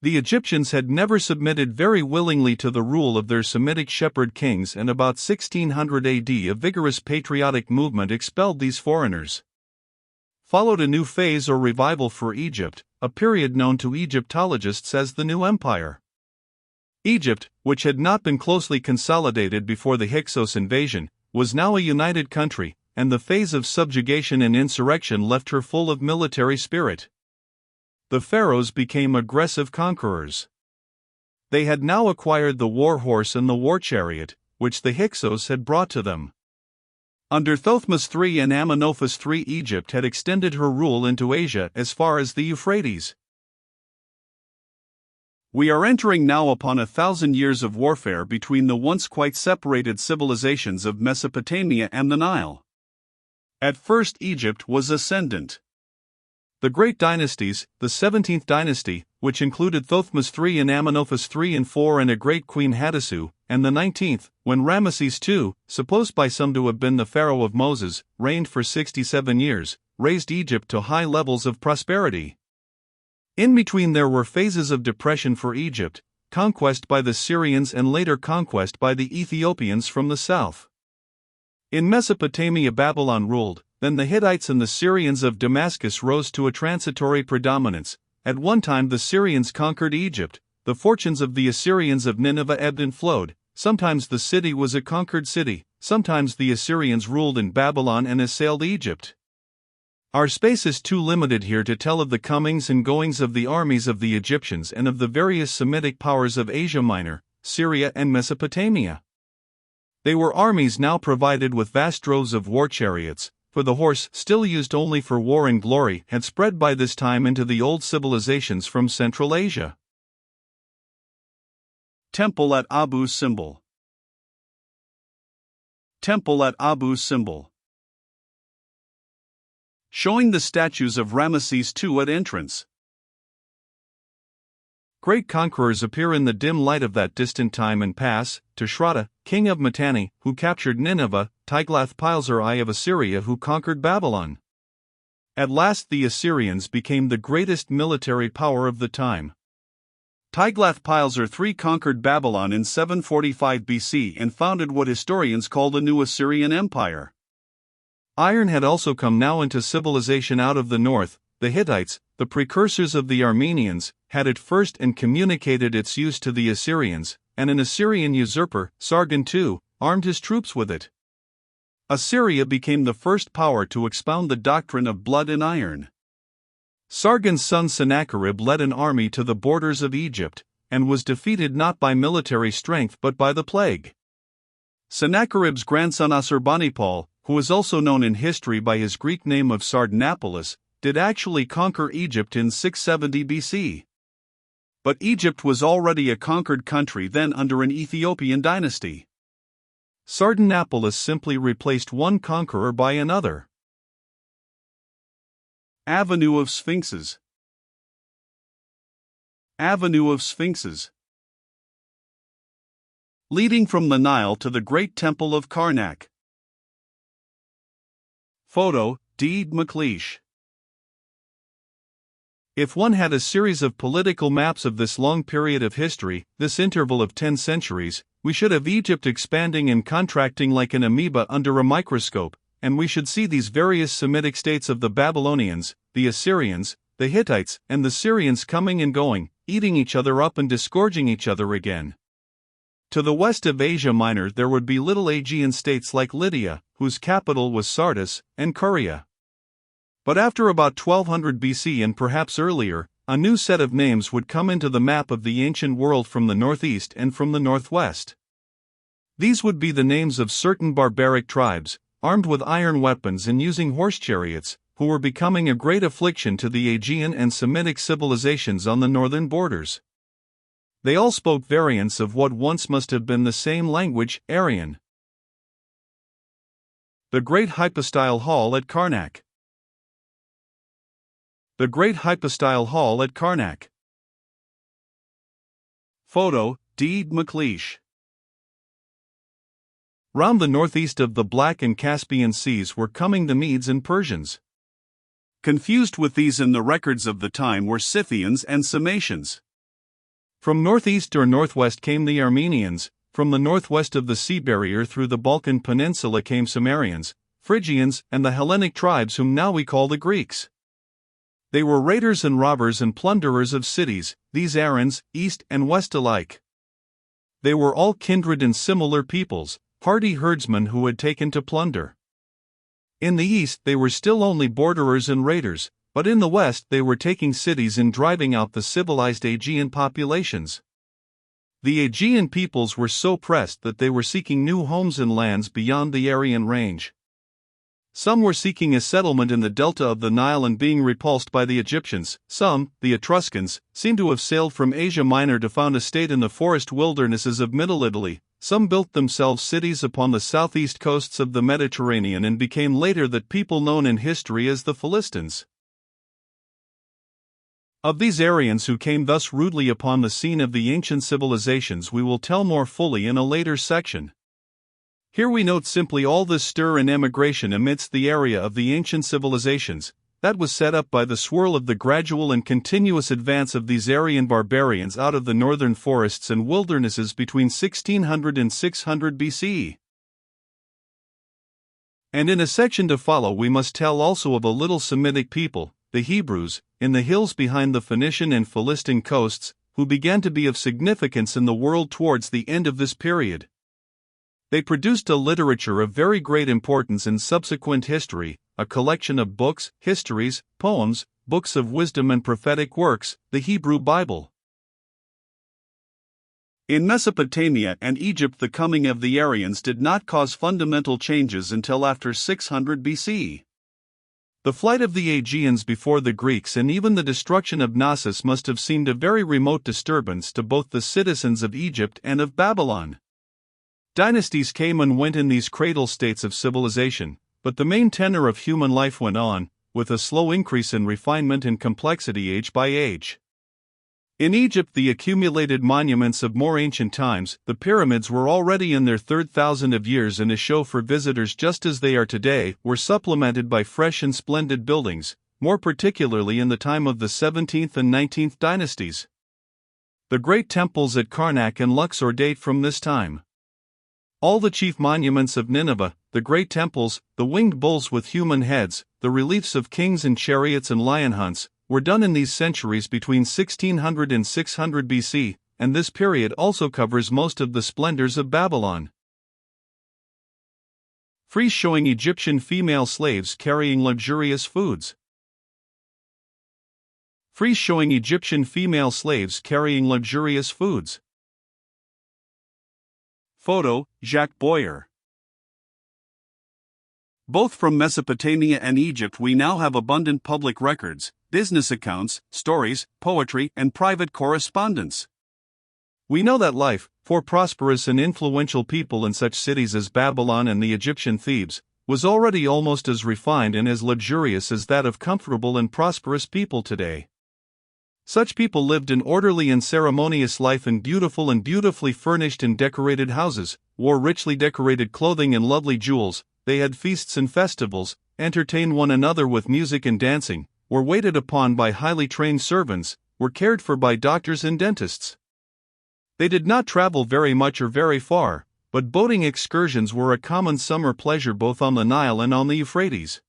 The Egyptians had never submitted very willingly to the rule of their Semitic shepherd kings, and about 1600 AD a vigorous patriotic movement expelled these foreigners. Followed a new phase or revival for Egypt, a period known to Egyptologists as the New Empire. Egypt, which had not been closely consolidated before the Hyksos invasion, was now a united country, and the phase of subjugation and insurrection left her full of military spirit. The pharaohs became aggressive conquerors. They had now acquired the war horse and the war chariot, which the Hyksos had brought to them. Under Thothmes III and Amenophis III, Egypt had extended her rule into Asia as far as the Euphrates. We are entering now upon 1,000 years of warfare between the once quite separated civilizations of Mesopotamia and the Nile. At first, Egypt was ascendant. The great dynasties, the 17th dynasty, which included Thothmes III and Amenophis III and IV and a great queen Hattusu, and the 19th, when Ramesses II, supposed by some to have been the pharaoh of Moses, reigned for 67 years, raised Egypt to high levels of prosperity. In between there were phases of depression for Egypt, conquest by the Syrians and later conquest by the Ethiopians from the south. In Mesopotamia Babylon ruled, then the Hittites and the Syrians of Damascus rose to a transitory predominance. At one time the Syrians conquered Egypt, the fortunes of the Assyrians of Nineveh ebbed and flowed, sometimes the city was a conquered city, sometimes the Assyrians ruled in Babylon and assailed Egypt. Our space is too limited here to tell of the comings and goings of the armies of the Egyptians and of the various Semitic powers of Asia Minor, Syria and Mesopotamia. They were armies now provided with vast droves of war chariots, for the horse, still used only for war and glory, had spread by this time into the old civilizations from Central Asia. Temple at Abu Simbel. Temple at Abu Simbel. Showing the statues of Ramesses II at entrance. Great conquerors appear in the dim light of that distant time and pass, Tushratta, king of Mitanni, who captured Nineveh, Tiglath-Pileser I of Assyria who conquered Babylon. At last the Assyrians became the greatest military power of the time. Tiglath-Pileser III conquered Babylon in 745 BC and founded what historians call the New Assyrian Empire. Iron had also come now into civilization out of the north. The Hittites, the precursors of the Armenians, had it first and communicated its use to the Assyrians, and an Assyrian usurper, Sargon II, armed his troops with it. Assyria became the first power to expound the doctrine of blood and iron. Sargon's son Sennacherib led an army to the borders of Egypt, and was defeated not by military strength but by the plague. Sennacherib's grandson Assurbanipal, who is also known in history by his Greek name of Sardanapalus, did actually conquer Egypt in 670 BC. But Egypt was already a conquered country then under an Ethiopian dynasty. Sardanapalus simply replaced one conqueror by another. Avenue of Sphinxes. Avenue of Sphinxes. Leading from the Nile to the great temple of Karnak. Photo, D. McLeish. If one had a series of political maps of this long period of history, this interval of 10 centuries, we should have Egypt expanding and contracting like an amoeba under a microscope, and we should see these various Semitic states of the Babylonians, the Assyrians, the Hittites, and the Syrians coming and going, eating each other up and disgorging each other again. To the west of Asia Minor there would be little Aegean states like Lydia, whose capital was Sardis, and Caria. But after about 1200 BC and perhaps earlier, a new set of names would come into the map of the ancient world from the northeast and from the northwest. These would be the names of certain barbaric tribes, armed with iron weapons and using horse chariots, who were becoming a great affliction to the Aegean and Semitic civilizations on the northern borders. They all spoke variants of what once must have been the same language, Aryan. The Great Hypostyle Hall at Karnak. The Great Hypostyle Hall at Karnak. Photo, D. McLeish. Round the northeast of the Black and Caspian Seas were coming the Medes and Persians. Confused with these in the records of the time were Scythians and Sarmatians. From northeast or northwest came the Armenians, from the northwest of the sea barrier through the Balkan Peninsula came Cimmerians, Phrygians, and the Hellenic tribes whom now we call the Greeks. They were raiders and robbers and plunderers of cities, these Aryans, east and west alike. They were all kindred and similar peoples, hardy herdsmen who had taken to plunder. In the east they were still only borderers and raiders, but in the west they were taking cities and driving out the civilized Aegean populations. The Aegean peoples were so pressed that they were seeking new homes and lands beyond the Aryan range. Some were seeking a settlement in the delta of the Nile and being repulsed by the Egyptians. Some, the Etruscans, seem to have sailed from Asia Minor to found a state in the forest wildernesses of Middle Italy. Some built themselves cities upon the southeast coasts of the Mediterranean and became later that people known in history as the Philistines. Of these Aryans who came thus rudely upon the scene of the ancient civilizations we will tell more fully in a later section. Here we note simply all this stir and emigration amidst the area of the ancient civilizations, that was set up by the swirl of the gradual and continuous advance of these Aryan barbarians out of the northern forests and wildernesses between 1600 and 600 BCE. And in a section to follow we must tell also of a little Semitic people, the Hebrews, in the hills behind the Phoenician and Philistin coasts, who began to be of significance in the world towards the end of this period. They produced a literature of very great importance in subsequent history, a collection of books, histories, poems, books of wisdom and prophetic works, the Hebrew Bible. In Mesopotamia and Egypt the coming of the Aryans did not cause fundamental changes until after 600 BCE. The flight of the Aegeans before the Greeks and even the destruction of Knossos must have seemed a very remote disturbance to both the citizens of Egypt and of Babylon. Dynasties came and went in these cradle states of civilization, but the main tenor of human life went on, with a slow increase in refinement and complexity age by age. In Egypt the accumulated monuments of more ancient times, the pyramids were already in their third thousand of years and a show for visitors just as they are today, were supplemented by fresh and splendid buildings, more particularly in the time of the 17th and 19th dynasties. The great temples at Karnak and Luxor date from this time. All the chief monuments of Nineveh, the great temples, the winged bulls with human heads, the reliefs of kings and chariots and lion hunts, were done in these centuries between 1600 and 600 BC, and this period also covers most of the splendors of Babylon. Frieze showing Egyptian female slaves carrying luxurious foods. Frieze showing Egyptian female slaves carrying luxurious foods. Photo, Jacques Boyer. Both from Mesopotamia and Egypt we now have abundant public records, business accounts, stories, poetry, and private correspondence. We know that life, for prosperous and influential people in such cities as Babylon and the Egyptian Thebes, was already almost as refined and as luxurious as that of comfortable and prosperous people today. Such people lived an orderly and ceremonious life in beautiful and beautifully furnished and decorated houses, wore richly decorated clothing and lovely jewels, they had feasts and festivals, entertained one another with music and dancing, were waited upon by highly trained servants, were cared for by doctors and dentists. They did not travel very much or very far, but boating excursions were a common summer pleasure both on the Nile and on the Euphrates.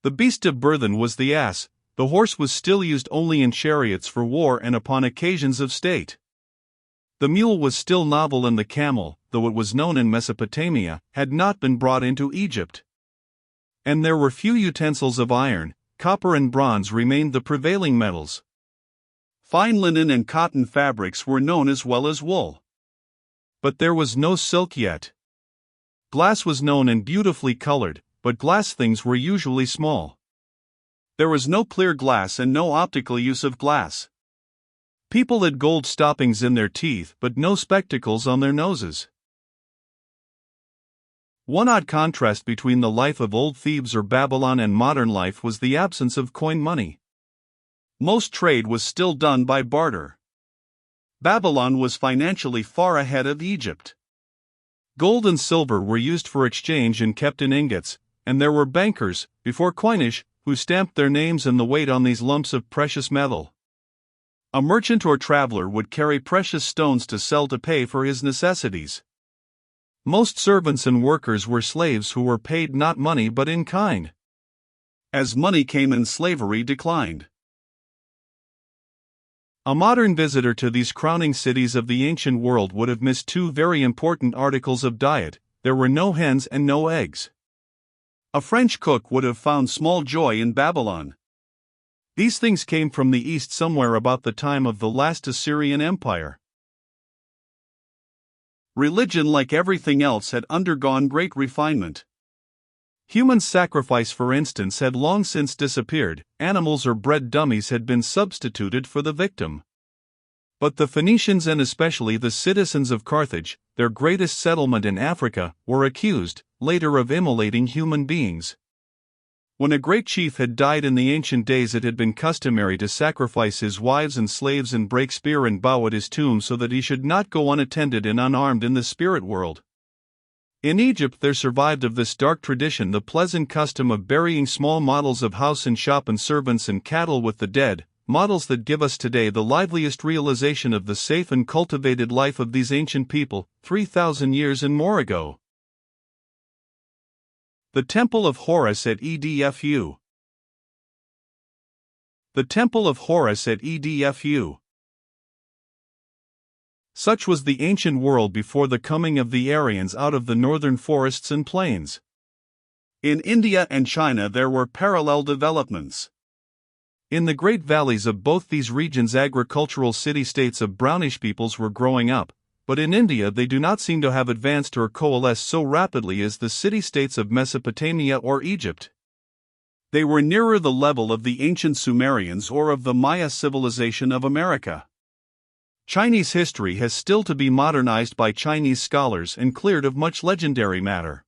The beast of burthen was the ass, the horse was still used only in chariots for war and upon occasions of state. The mule was still novel and the camel, though it was known in Mesopotamia, had not been brought into Egypt. And there were few utensils of iron, copper and bronze remained the prevailing metals. Fine linen and cotton fabrics were known as well as wool. But there was no silk yet. Glass was known and beautifully colored, but glass things were usually small. There was no clear glass and no optical use of glass. People had gold stoppings in their teeth but no spectacles on their noses. One odd contrast between the life of old Thebes or Babylon and modern life was the absence of coin money. Most trade was still done by barter. Babylon was financially far ahead of Egypt. Gold and silver were used for exchange and kept in ingots, and there were bankers, before coinage, who stamped their names and the weight on these lumps of precious metal. A merchant or traveler would carry precious stones to sell to pay for his necessities. Most servants and workers were slaves who were paid not money but in kind. As money came in, slavery declined. A modern visitor to these crowning cities of the ancient world would have missed two very important articles of diet: there were no hens and no eggs. A French cook would have found small joy in Babylon. These things came from the east somewhere about the time of the last Assyrian Empire. Religion, like everything else, had undergone great refinement. Human sacrifice, for instance, had long since disappeared. Animals or bread dummies had been substituted for the victim. But the Phoenicians, and especially the citizens of Carthage, their greatest settlement in Africa, were accused, later, of immolating human beings. When a great chief had died in the ancient days, it had been customary to sacrifice his wives and slaves and break spear and bow at his tomb so that he should not go unattended and unarmed in the spirit world. In Egypt there survived of this dark tradition the pleasant custom of burying small models of house and shop and servants and cattle with the dead, models that give us today the liveliest realization of the safe and cultivated life of these ancient people, 3,000 years and more ago. The Temple of Horus at Edfu. The Temple of Horus at Edfu. Such was the ancient world before the coming of the Aryans out of the northern forests and plains. In India and China there were parallel developments. In the great valleys of both these regions agricultural city-states of brownish peoples were growing up, but in India they do not seem to have advanced or coalesced so rapidly as the city-states of Mesopotamia or Egypt. They were nearer the level of the ancient Sumerians or of the Maya civilization of America. Chinese history has still to be modernized by Chinese scholars and cleared of much legendary matter.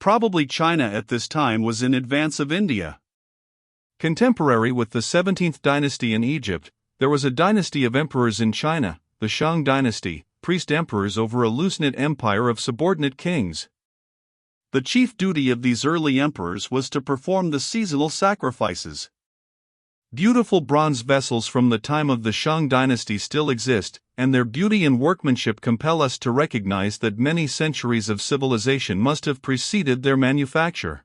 Probably China at this time was in advance of India. Contemporary with the 17th dynasty in Egypt, there was a dynasty of emperors in China, the Shang dynasty, priest emperors over a loose-knit empire of subordinate kings. The chief duty of these early emperors was to perform the seasonal sacrifices. Beautiful bronze vessels from the time of the Shang dynasty still exist, and their beauty and workmanship compel us to recognize that many centuries of civilization must have preceded their manufacture.